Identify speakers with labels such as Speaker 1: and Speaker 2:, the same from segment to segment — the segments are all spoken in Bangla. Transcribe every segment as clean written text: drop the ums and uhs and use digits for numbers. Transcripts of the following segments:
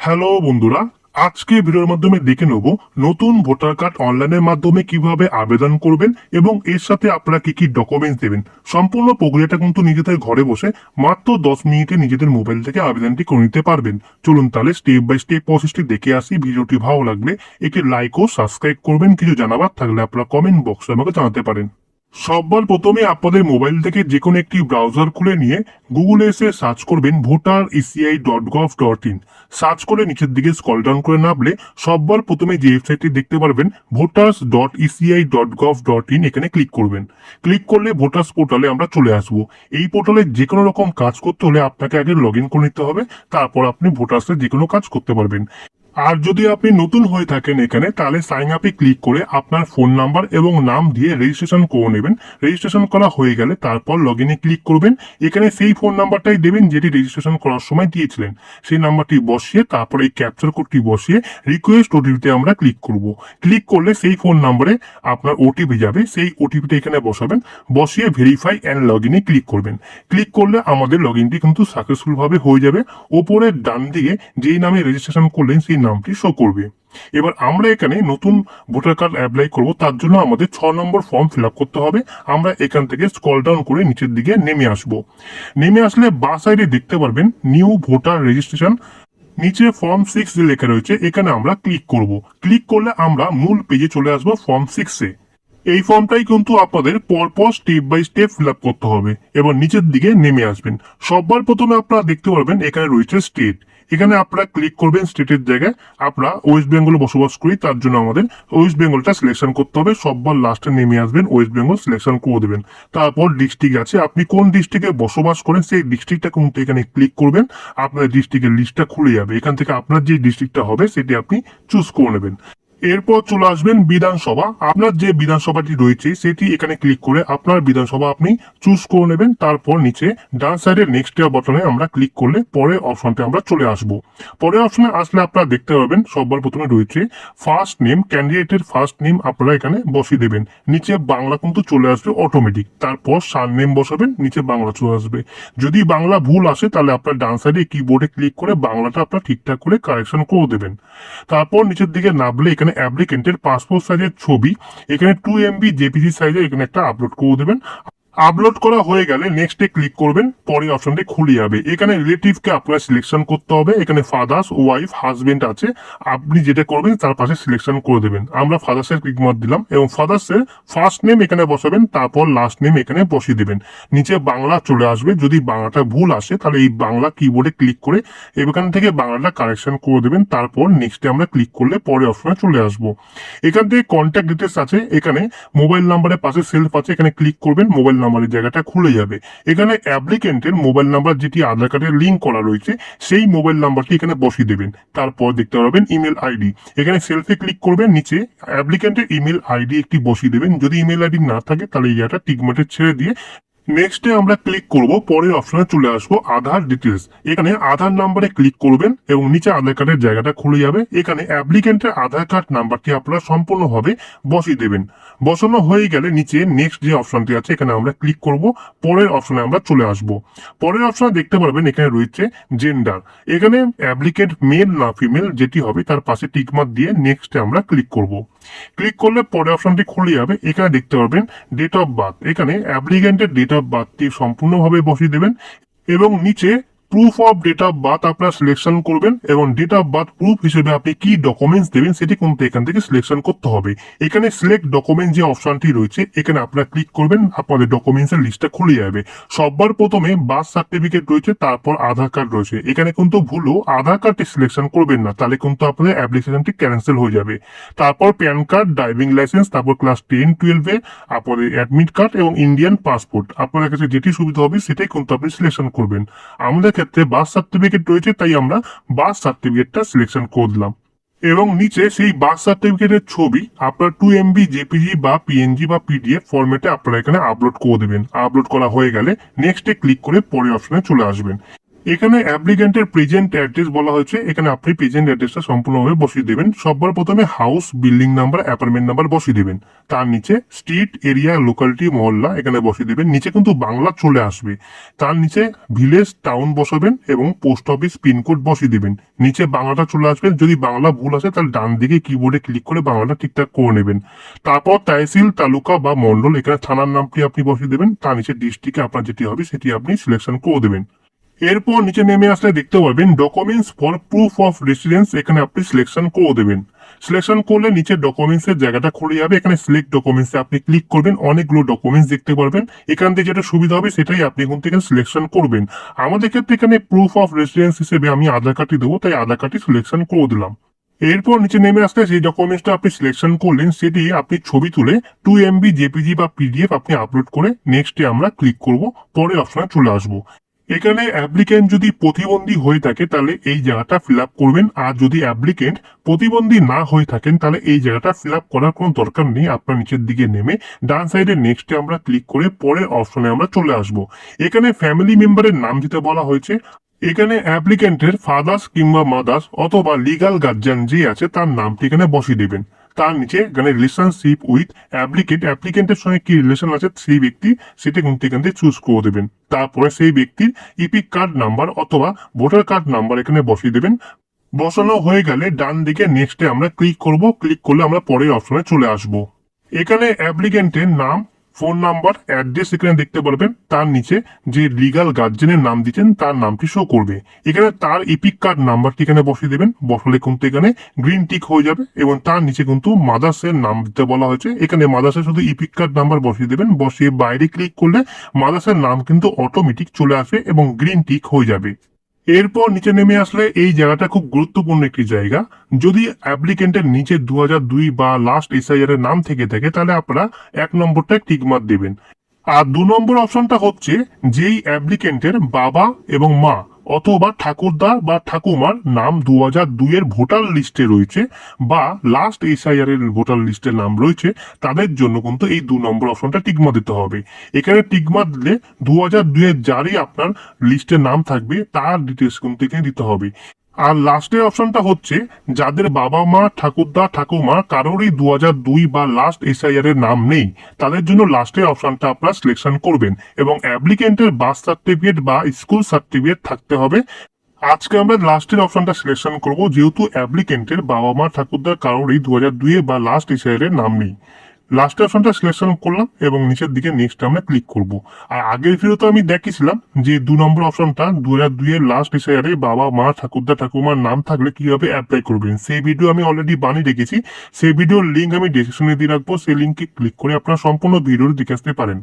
Speaker 1: হ্যালো বন্ধুরা, আজকে ভিডিওর মাধ্যমে দেখে নেব নতুন ভোটার কার্ড অনলাইনের মাধ্যমে কিভাবে আবেদন করবেন এবং এর সাথে আপনারা কি কি ডকুমেন্টস দেবেন। সম্পূর্ণ প্রক্রিয়াটা কিন্তু নিজেদের ঘরে বসে মাত্র 10 মিনিটে নিজেদের মোবাইল থেকে আবেদনটি করে নিতে পারবেন। চলুন তাহলে স্টেপ বাই স্টেপ প্রসেসটি দেখে আসি। ভিডিওটি ভালো লাগলে একটি লাইক ও সাবস্ক্রাইব করবেন। কিছু জানাবার থাকলে আপনারা কমেন্ট বক্সে আমাকে জানাতে পারেন। সবার প্রথমে আপনাদের মোবাইল থেকে যে কোনো একটি ব্রাউজার খুলে নিয়ে গুগলে এসে সার্চ করবেন voter.eci.gov.in। সার্চ করে নিচের দিকে স্ক্রল ডাউন করে নামলে সবার প্রথমে যে ওয়েবসাইটটি দেখতে পারবেন voters.eci.gov.in, এখানে ক্লিক করবেন। ক্লিক করলে ভোটার্স পোর্টালে আমরা চলে আসব। এই পোর্টালে যে কোনো রকম কাজ করতে হলে আপনাকে আগে লগ ইন করে নিতে হবে, তারপর আপনি ভোটার্সের যে কোনো কাজ করতে পারবেন। আর যদি আপনি নতুন হয়ে থাকেন এখানে, তাহলে সাইন আপে ক্লিক করে আপনার ফোন নাম্বার এবং নাম দিয়ে রেজিস্ট্রেশন করে নেবেন। রেজিস্ট্রেশন করা হয়ে গেলে তারপর লগ ইনে ক্লিক করবেন। এখানে সেই ফোন নাম্বারটাই দেবেন যেটি রেজিস্ট্রেশন করার সময় দিয়েছিলেন। সেই নাম্বারটি বসিয়ে তারপর এই ক্যাপচার কোডটি বসিয়ে রিকোয়েস্ট ওটিপিতে আমরা ক্লিক করব। ক্লিক করলে সেই ফোন নাম্বারে আপনার ওটিপি যাবে, সেই ওটিপিটা এখানে বসাবেন। বসিয়ে ভেরিফাই অ্যান্ড লগ ইনে ক্লিক করবেন। ক্লিক করলে আমাদের লগ ইনটি কিন্তু সাকসেসফুল ভাবে হয়ে যাবে। ওপরের ডান দিকে যেই নামে রেজিস্ট্রেশন করলেন সেই নামটি শো করবে। এবার আমরা এখানে নতুন ভোটার কার্ড অ্যাপ্লাই করব, তার জন্য আমাদের 6 নম্বর ফর্ম ফিল আপ করতে হবে। আমরা এখান থেকে স্ক্রল ডাউন করে নিচের দিকে নেমে আসব। নেমে আসলে বাঁ সাইডে দেখতে পারবেন নিউ ভোটার রেজিস্ট্রেশন, নিচে ফর্ম 6 যে লেখা রয়েছে এখানে আমরা ক্লিক করব। ক্লিক করলে আমরা মূল পেজে চলে আসবো ফর্ম 6-এ। এই ফর্মটাই কিন্তু আপনাদের পরপর step by step fill up করতে হবে। এবার নিচের দিকে নেমে আসবেন। সবার প্রথমে আপনারা দেখতে পারবেন এখানে রয়েছে স্টেট। এখানে আপনারা ক্লিক করবেন স্টেটের জায়গায়। আমরা ওয়েস্ট বেঙ্গলে বসবাস করি, তার জন্য আমাদের ওয়েস্ট বেঙ্গলটা সিলেকশন করতে হবে। সবার লাস্টে নেমে আসবেন, ওয়েস্ট বেঙ্গল সিলেকশন করে দেবেন। তারপর ডিস্ট্রিক্ট আছে, আপনি কোন ডিস্ট্রিক্টে বসবাস করেন সেই ডিস্ট্রিক্টটা কিন্তু এখানে ক্লিক করবেন। আপনার ডিস্ট্রিক্টের লিস্টটা খুলে যাবে। এখান থেকে আপনার যে ডিস্ট্রিক্টটা হবে সেটি আপনি চুজ করে নেবেন। এরপর চলে আসবেন বিধানসভা। আপনার যে বিধানসভাটি রয়েছে সেটি এখানে ক্লিক করে আপনার বিধানসভা আপনি চুজ করে নেবেন। তারপর নিচে ডান সাইডের নেক্সট বাটনে আমরা ক্লিক করলে পরের অপশনটা আমরা চলে আসব। পরের অপশনে আসলে আপনারা দেখতে পাবেন সবার প্রথমে রয়েছে ফার্স্ট নেম। ক্যান্ডিডেটের ফার্স্ট নেম আপনারা এখানে বসিয়ে দেবেন। নিচে বাংলা কিন্তু চলে আসবে অটোমেটিক। তারপর সার নেম বসাবেন, নিচে বাংলা চলে আসবে। যদি বাংলা ভুল আসে তাহলে আপনার ডান সাইডে কিবোর্ডে ক্লিক করে বাংলাটা আপনার ঠিকঠাক করে কারেকশন করে দেবেন। তারপর নিচের দিকে নামলে এখানে অ্যাপ্লিকেন্টের পাসপোর্ট সাইজের ছবি এখানে 2 MB জেপিজি সাইজে এখানে একটা আপলোড করে দেবেন। আপলোড করা হয়ে গেলে নেক্সটে ক্লিক করবেন, পরের অপশনটি খুলে যাবে। এখানে রিলেটিভকে আপনার সিলেকশন করতে হবে। এখানে ফাদার্স, ওয়াইফ, হাজবেন্ড আছে, আপনি যেটা করবেন তার পাশে সিলেকশন করে দেবেন। আমরা ফাদার্সের ক্লিক মার্ক দিলাম এবং ফাদার্সের ফার্স্ট নেম এখানে বসাবেন, তারপর লাস্ট নেম এখানে বসিয়ে দেবেন। নিচে বাংলা চলে আসবে। যদি বাংলাটা ভুল আসে তাহলে এই বাংলা কিবোর্ডে ক্লিক করে এখান থেকে বাংলাটা কারেকশন করে দেবেন। তারপর নেক্সটে আমরা ক্লিক করলে পরের অপশনে চলে আসবো। এখান থেকে কন্ট্যাক্ট ডিটেলস আছে, এখানে মোবাইল নাম্বারের পাশে সেলফ আছে, এখানে ক্লিক করবেন। মোবাইল নাম্বারের জায়গাটা খুলে যাবে। এখানে অ্যাপ্লিকেন্টের মোবাইল নাম্বার যেটি আধার কার্ডের লিঙ্ক করা রয়েছে সেই মোবাইল নাম্বারটি এখানে বসিয়ে দেবেন। তারপর দেখতে পারবেন ইমেল আইডি, এখানে সেলফে ক্লিক করবেন। নিচে অ্যাপ্লিকেন্টের ইমেল আইডি একটি বসিয়ে দেবেন। যদি ইমেল আইডি না থাকে তাহলে এই জায়গাটা টিকমার্কে ছেড়ে দিয়ে নেক্সটে আমরা ক্লিক করব। পরের অপশনে চলে আসবো আধার ডিটেলস। এখানে আধার নাম্বারে ক্লিক করবেন এবং নিচে আধার কার্ডের জায়গাটা খুলে যাবে। এখানে অ্যাপ্লিকেন্টের আধার কার্ড নাম্বারটি আপনারা সম্পূর্ণভাবে বসিয়ে দেবেন। বসানো হয়ে গেলে নিচে নেক্সট যে অপশনটি আছে এখানে আমরা ক্লিক করব। পরের অপশনে আমরা চলে আসব। পরের অপশনে দেখতে পারবেন এখানে রয়েছে জেন্ডার। এখানে অ্যাপ্লিকেন্ট মেল না ফিমেল যেটি হবে তার পাশে টিকমার্ক দিয়ে নেক্সটে আমরা ক্লিক করব। ক্লিক করলে পরের অপশনটি খুলে যাবে। এখানে দেখতে পারবেন ডেট অফ বার্থ। এখানে অ্যাপ্লিকেন্টের ডেট অফ বার্থটি সম্পূর্ণভাবে বসিয়ে দেবেন এবং নিচে proof of date of birth আপনারা সিলেকশন করবেন এবং ডেট অফ বার্থ প্রুফ হিসেবে আপনি কি ডকুমেন্টস দেবেন সেটি কিন্তু এখান থেকে সিলেকশন করতে হবে। এখানে সিলেক্ট ডকুমেন্ট যে অপশনটি রয়েছে এখানে আপনারা ক্লিক করবেন, আপনাদের ডকুমেন্টস এর লিস্টটা খুলে যাবে। সবার প্রথমে বার্থ সার্টিফিকেট রয়েছে, তারপর আধার কার্ড রয়েছে। এখানে কিন্তু ভুলও আধার কার্ডটি সিলেকশন করবেন না, তাহলে কিন্তু আপনাদের অ্যাপ্লিকেশনটি ক্যান্সেল হয়ে যাবে। তারপর প্যান কার্ড, ড্রাইভিং লাইসেন্স, তারপর ক্লাস 10-12 আপনাদের অ্যাডমিট কার্ড এবং ইন্ডিয়ান পাসপোর্ট, আপনাদের কাছে যেটি সুবিধা হবে সেটাই কিন্তু আপনি সিলেকশন করবেন। আমাদের ক্ষেত্রে বার্থ সার্টিফিকেট রয়েছে তাই আমরা বার্থ সার্টিফিকেটটা সিলেকশন করে দিলাম এবং নিচে সেই বার্থ সার্টিফিকেটের ছবি আপনার 2 MB জেপিজি বা পিএনজি বা পিডিএফ ফরম্যাটে আপনারা এখানে আপলোড করে দেবেন। আপলোড করা হয়ে গেলে নেক্সটে ক্লিক করে পরের অপশনে চলে আসবেন। এখানে অ্যাপ্লিক্যান্টের প্রেজেন্ট অ্যাড্রেস বলা হয়েছে, এখানে আপনি প্রেজেন্ট অ্যাড্রেসটা সম্পূর্ণভাবে বসিয়ে দেবেন। সবার প্রথমে house, building number, apartment number বসিয়ে দেবেন। তার নিচে স্ট্রিট, এরিয়া, লোকালিটি, মহল্লা এখানে বসিয়ে দেবেন। নিচে কিন্তু বাংলা চলে আসবে। তার নিচে ভিলেজ, টাউন বসাবেন এবং পোস্ট অফিস পিনকোড বসিয়ে দেবেন। নিচে বাংলাটা চলে আসবে। যদি বাংলা ভুল আসে তাহলে ডান দিকে কিবোর্ডে ক্লিক করে বাংলাটা ঠিকঠাক করে নেবেন। তারপর তহসিল, তালুকা বা মন্ডল, এখানে থানার নামটি আপনি বসিয়ে দেবেন। তার নিচে ডিস্ট্রিক্টে আপনার যেটি হবে সেটি আপনি সিলেকশন করে দেবেন। এরপর নিচে নেমে আসলে দেখতে পারবেন documents for proof of residence, এখানে আপনি সিলেকশন করে দেবেন। সিলেকশন করলে নিচে ডকুমেন্টস এর জায়গাটা খুলে যাবে। এখানে সিলেক্ট ডকুমেন্টস আপনি ক্লিক করবেন। অনেকগুলো ডকুমেন্টস দেখতে পারবেন। এখান থেকে যেটা সুবিধা হবে সেটাই আপনি এখন থেকে সিলেকশন করবেন। আমাদের ক্ষেত্রে এখানে প্রুফ অফ রেসিডেন্স হিসেবে আমি আধার কার্ডটি দেবো, তাই আধার কার্ডটি সিলেকশন করে দিলাম। এরপর নিচে নেমে আসলে যে ডকুমেন্টসটা আপনি সিলেকশন করলেন সেটি আপনি ছবি তুলে 2 MB জেপিজি বা পিডিএফ আপনি আপলোড করে নেক্সটে আমরা ক্লিক করব। পরের অপশনে চলে আসবো। এখানে অ্যাপ্লিকেন্ট যদি প্রতিবন্ধী হয়ে থাকে তাহলে এই জায়গাটা ফিল আপ করবেন। আর যদি অ্যাপ্লিকেন্ট প্রতিবন্ধী না হয়ে থাকেন তাহলে এই জায়গাটা ফিল আপ করার কোনো দরকার নেই। আপনার নিচের দিকে নেমে ডান সাইডে নেক্সটে আমরা ক্লিক করে পরের অপশনে আমরা চলে আসব। এখানে ফ্যামিলি মেম্বারের নাম দিতে বলা হয়েছে। এখানে অ্যাপ্লিকেন্টের ফাদার্স কিংবা মাদার্স অথবা লিগাল গার্জিয়ান যে আছে তার নামটি এখানে বসিয়ে দেবেন। তার নিচে এখানে রিলেশনশিপ উইথ অ্যাপ্লিকেন্টের সঙ্গে কি রিলেশন আছে সেই ব্যক্তি সেটা কিন্তু এখান থেকে চুজ করে দেবেন। তারপরে সেই ব্যক্তির ইপিক কার্ড নাম্বার অথবা ভোটার কার্ড নাম্বার এখানে বসিয়ে দেবেন। বসানো হয়ে গেলে ডান দিকে নেক্সটে আমরা ক্লিক করব। ক্লিক করলে আমরা পরের অপশনে চলে আসব। এখানে অ্যাপ্লিকেন্টের নাম, ফোন নাম্বার, অ্যাড্রেস এখানে দেখতে পারবেন। তার নিচে যে লিগাল গার্জেনের নাম দিচ্ছেন তার নামটি শো করবে। এখানে তার ইপিক কার্ড নাম্বারটি এখানে বসিয়ে দেবেন। বসালে কিন্তু এখানে গ্রিন টিক হয়ে যাবে এবং তার নিচে কিন্তু মাদার্সের নাম দিতে বলা হয়েছে। এখানে মাদার্সের শুধু ইপিক কার্ড নাম্বার বসিয়ে দেবেন। বসিয়ে বাইরে ক্লিক করলে মাদার্সের নাম কিন্তু অটোমেটিক চলে আসবে এবং গ্রিন টিক হয়ে যাবে। এরপর নিচে নেমে আসলে এই জায়গাটা খুব গুরুত্বপূর্ণ একটি জায়গা। যদি অ্যাপ্লিকেন্টের নিচে 2002 বা লাস্ট এসআইআর এর নাম থেকে থাকে তাহলে আপনারা 1 নম্বরটায় টিক মার্ক দেবেন। আর 2 নম্বর অপশনটা হচ্ছে যেই অ্যাপ্লিকেন্টের বাবা এবং মা অথবা ঠাকুরদা বা ঠাকুমার নাম 2002 এর ভোটার লিস্টে রয়েছে বা লাস্ট এসআইআর এর ভোটার লিস্টের নাম রয়েছে তাদের জন্য কিন্তু এই 2 নম্বর অপশনটা টিকমা দিতে হবে। এখানে টিকমা দিলে 2002 এর যারই আপনার লিস্টে নাম থাকবে তার ডিটেলস কিন্তু এখানে দিতে হবে। আর লাস্টের অপশনটা হচ্ছে যাদের বাবা মা ঠাকুরদা ঠাকুমা কারোরই 2002 বা লাস্ট এসআইআর এর নাম নেই তাদের জন্য লাস্টের অপশনটা আপনারা সিলেকশন করবেন এবং অ্যাপ্লিকেন্টের বার্থ সার্টিফিকেট বা স্কুল সার্টিফিকেট থাকতে হবে। আজকে আমরা লাস্টের অপশনটা সিলেকশন করব যেহেতু অ্যাপ্লিকেন্টের বাবা মা ঠাকুরদার কারোরই 2002 বা লাস্ট এসআইআর এর নাম নেই। লাস্ট অপশনটা সিলেকশন করলাম এবং নিচের দিকে নেক্সট আমরা ক্লিক করব। আর আগের ভিডিওতে আমি দেখিয়েছিলাম যে 2 নম্বর অপশনটা 2002 এর লাস্ট এসআইআরে বাবা মা ঠাকুরদা ঠাকুমার নাম থাকলে কিভাবে অ্যাপ্লাই করবেন সেই ভিডিও আমি অলরেডি বানিয়ে রেখেছি। সেই ভিডিওর লিঙ্ক আমি ডেসক্রিপশনে দিয়ে রাখবো। সেই লিঙ্কে ক্লিক করে আপনারা সম্পূর্ণ ভিডিওটি দেখে আসতে পারেন।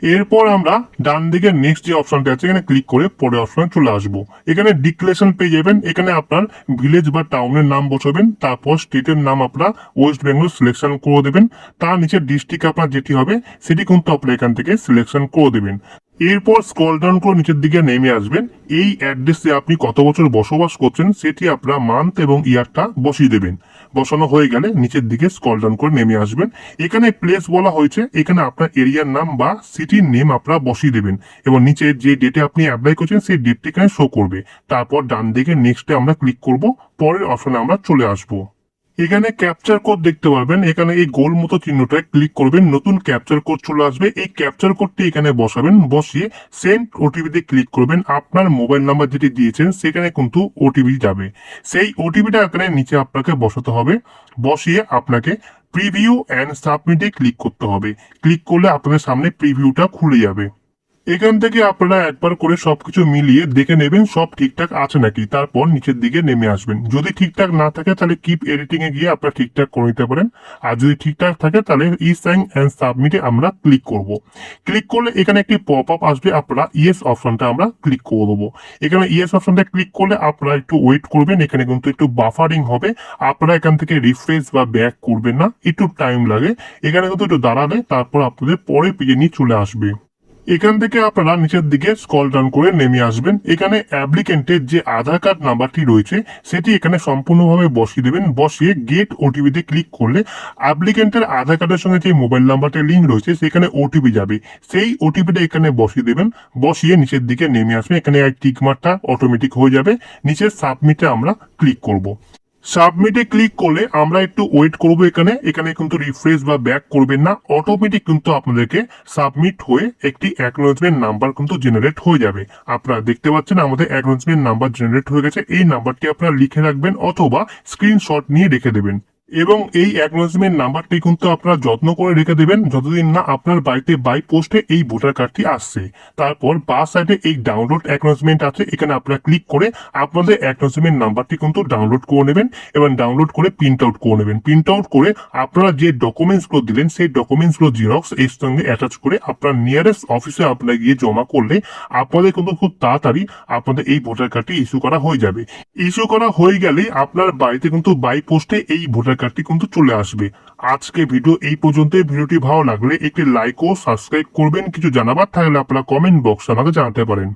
Speaker 1: এরপর আমরা ডান দিকে নেক্সট যে অপশনটা আছে এখানে ক্লিক করে পরের অপশনে চলে আসবো। এখানে ডিক্লারেশন পেয়ে যাবেন। এখানে আপনার ভিলেজ বা টাউনের নাম বসাবেন। তারপর স্টেটের নাম আপনারা ওয়েস্ট বেঙ্গল সিলেকশন করে দেবেন। তার নিচে ডিস্ট্রিক্ট আপনার যেটি হবে সেটি কিন্তু আপনার এখান থেকে সিলেকশন করে দেবেন। এরপর স্ক্রল ডাউন করে নিচের দিকে নেমে আসবেন। এই অ্যাড্রেসে আপনি কত বছর বসবাস করছেন সেটি আপনারা মান্থ এবং ইয়ারটা বসিয়ে দেবেন। বসানো হয়ে গেলে নিচের দিকে স্ক্রল ডাউন করে নেমে আসবেন। এখানে প্লেস বলা হয়েছে, এখানে আপনার এরিয়ার নাম বা সিটির নেম আপনারা বসিয়ে দেবেন এবং নিচে যে ডেটে আপনি অ্যাপ্লাই করছেন সেই ডেটটি এখানে শো করবে। তারপর ডান দিকে নেক্সটে আমরা ক্লিক করব। পরের অপশনে আমরা চলে আসবো। এখানে ক্যাপচার কোড দেখতে পারবেন। এখানে এই গোল মতো চিহ্নটায় ক্লিক করবেন, নতুন ক্যাপচার কোড চলে আসবে। এই ক্যাপচার কোডটি এখানে বসাবেন। বসিয়ে সেন্ড ওটিপিতে ক্লিক করবেন। আপনার মোবাইল নাম্বার যেটি দিয়েছেন সেখানে কিন্তু ওটিপি যাবে। সেই ওটিপিটা এখানে নিচে আপনাকে বসাতে হবে। বসিয়ে আপনাকে প্রিভিউ অ্যান্ড সাবমিটে ক্লিক করতে হবে। ক্লিক করলে আপনাদের সামনে প্রিভিউটা খুলে যাবে। এখান থেকে আপনারা একবার করে সবকিছু মিলিয়ে দেখে নেবেন সব ঠিকঠাক আছে নাকি। তারপর নিচের দিকে নেমে আসবেন। যদি ঠিকঠাক না থাকে তাহলে কিপ এডিটিং এ গিয়ে আপনারা ঠিকঠাক করে নিতে পারেন। আর যদি ঠিকঠাক থাকে তাহলে ই সাইন এন্ড সাবমিটে আমরা ক্লিক করব। ক্লিক করলে এখানে একটি পপ আপ আসবে। আপনারা ইয়েস অপশনটা আমরা ক্লিক করে দেবো। এখানে ইয়েস অপশনটা ক্লিক করলে আপনারা একটু ওয়েট করবেন। এখানে কিন্তু একটু বাফারিং হবে। আপনারা এখান থেকে রিফ্রেশ বা ব্যাক করবেন না, একটু টাইম লাগে। এখানে কিন্তু একটু দাঁড়ালে তারপর আপনাদের পরে পেজে নিয়ে চলে আসবে। এখান থেকে আপনারা নিচের দিকে স্ক্রল ডাউন করে নেমে আসবেন। এখানে অ্যাপ্লিকেন্টের যে আধার কার্ড নাম্বারটি রয়েছে সেটি এখানে সম্পূর্ণভাবে বসিয়ে দেবেন। বসিয়ে গেট ওটিপিতে ক্লিক করলে অ্যাপ্লিকেন্টের আধার কার্ডের সঙ্গে যে মোবাইল নাম্বারটা লিঙ্ক রয়েছে সেখানে ওটিপি যাবে। সেই ওটিপিটা এখানে বসিয়ে দেবেন। বসিয়ে নিচের দিকে নেমে আসবেন। এখানে টিক মার্কটা অটোমেটিক হয়ে যাবে। নিচের সাবমিটে আমরা ক্লিক করব। সাবমিটে ক্লিক করলে আমরা একটু ওয়েট করব। এখানে কিন্তু রিফ্রেশ বা ব্যাক করবেন না, অটোমেটিক কিন্তু আপনাদেরকে সাবমিট হয়ে একটি অ্যাকনোলেজমেন্ট নাম্বার কিন্তু জেনারেট হয়ে যাবে। আপনারা দেখতে পাচ্ছেন আমাদের অ্যাকনোলেজমেন্ট নাম্বার জেনারেট হয়ে গেছে। এই নাম্বারটি আপনারা লিখে রাখবেন অথবা স্ক্রিনশট নিয়ে রেখে দেবেন। এবং এই অ্যাকনোলেজমেন্ট নাম্বারটি কিন্তু আপনারা যত্ন করে রেখে দেবেন যতদিন না আপনার বাড়িতে বাই পোস্টে এই ভোটার কার্ডটি আসছে। তারপর বাঁ সাইডে এই ডাউনলোড অ্যাকনোলেজমেন্ট আছে, এখানে আপনারা ক্লিক করে আপনাদের অ্যাকনোলেজমেন্ট নাম্বারটি কিন্তু ডাউনলোড করে নেবেন এবং ডাউনলোড করে প্রিন্ট আউট করে নেবেন। প্রিন্ট আউট করে আপনারা যে ডকুমেন্টসগুলো দিলেন সেই ডকুমেন্টসগুলো জিরক্স এর সঙ্গে অ্যাটাচ করে আপনার নিয়ারেস্ট অফিসে আপনারা গিয়ে জমা করলে আপনাদের কিন্তু খুব তাড়াতাড়ি আপনাদের এই ভোটার কার্ডটি ইস্যু করা হয়ে যাবে। ইস্যু করা হয়ে গেলে আপনার বাড়িতে কিন্তু বাই পোস্টে এই ভোটার কার্ডটি কিন্তু চলে আসবে। আজকে ভিডিও এই পর্যন্ত। ভিডিওটি ভালো লাগলে একটি লাইক ও সাবস্ক্রাইব করবেন। কিছু জানাবার থাকলে আপনারা কমেন্ট বক্সে আমাকে জানাতে পারেন।